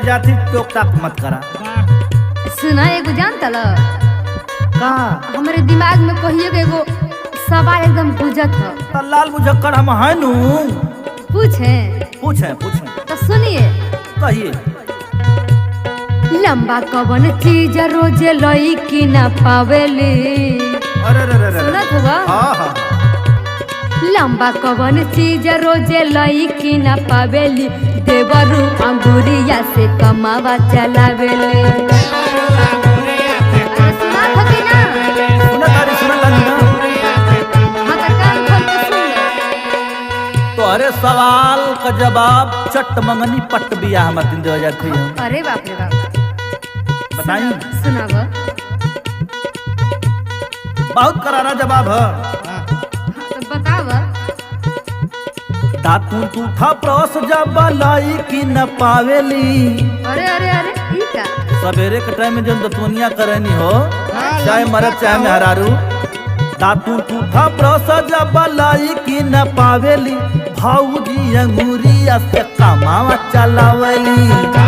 जाती टोक टाक मत करा। सुना एगो जानता ल का हमारे दिमाग में कहिए के एगो सवाल एकदम बुझत ह। तो लाल मुझक्कर हम है नू। पूछे पूछे पूछे तो सुनिए। कहिए। लंबा कवन चीज रोजे लईकी ना पावेली। अरे रे रे रे सुनत हुआ? हाँ हाँ लंबा कवन चीज रोजे लईकी ना पावेली। देवरू अंगुरिया से कमावा चलावेले। अरे सुना था कि ना? सुना तारी सुना लानी ना। हाँ तो कान खोल के सुन ले। तो अरे सवाल का जवाब चट मंगनी पट बिया हम दिन 2003 अरे बाप रे बाप। बताई। सुनाब। बहुत करारा जवाब है। तो बताव। दातू तू था प्रस जब लाई की न पावेली। अरे अरे अरे ई का? सवेरे के टाइम में जो दतुनिया करनी हो चाहे मरद चाहे मेहरारू। दातू तू था प्रस जब लाई की न पावेली। भौजी अंगूरिया से कमावा चलावली।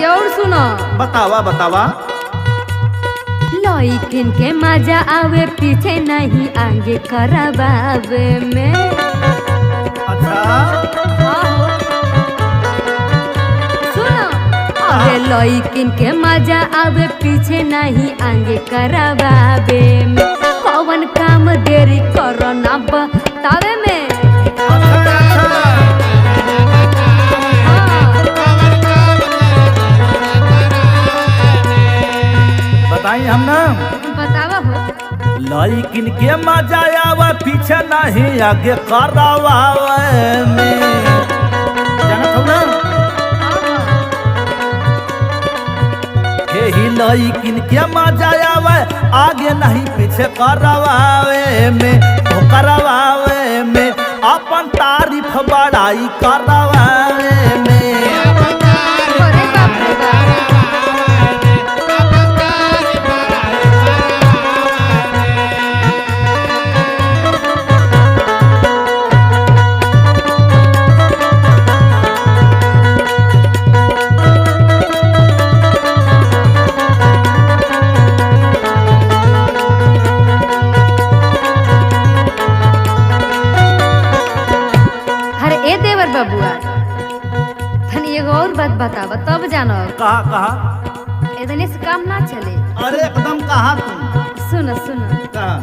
और सुनो। बतावा बतावा। लईकिन के मजा आवे पीछे नहीं आगे करवावे में। अच्छा सुनो। अरे लईकिन के मजा आवे पीछे नहीं आगे करवावे में। कौन काम देरी करो ना बतावे में। बताई हम ना। बतावा हो। लईकिन के मजा आवा पीछे नहीं आगे करवावे में। जानत हो ना। यही लईकिन के मजा आवा आगे नहीं पीछे करवावे में। तो करवावे में अपन तारीफ बड़ाई करवावे में। अरे बाप रे बाप। बबुआ तनी एगो और बात बतावा तब जानो। कहा कहा। इतने से काम ना चले। अरे एकदम कहा तुम। सुनो सुनो। कहा।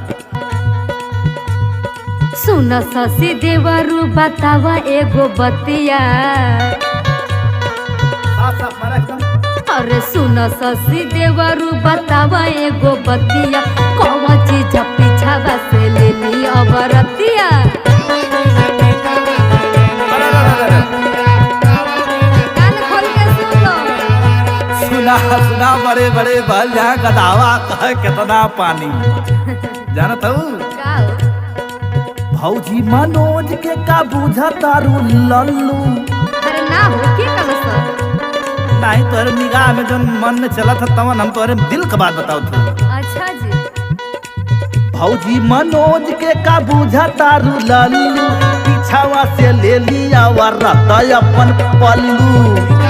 सुनो शशि देवरू बतावा एगो बतिया। अरे सुनो शशि देवरू बतावा एगो बतिया। कौन चीज पीछावा से ले ली अबरतिया। सुना बड़े बड़े भल जहाँ गदावा कह कितना पानी। जानत हूँ भौजी मनोज के का बुझा तारू लल्लू। अरे ना हो के कलस। नहीं तोहरे निगाह में जो मन में चला था तवन हम तोहरे दिल का बात बताओ थे। अच्छा जी। भौजी मनोज के का बुझा तारू लल्लू। पीछावा से ले लिया वरत अपन पल्लू।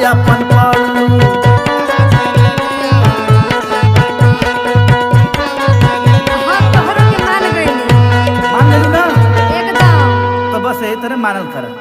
अपन पल्लू। हाँ तोहरा के मान गइली। मान गइली ना। एकदम। तो बस यही तरह मानल कर।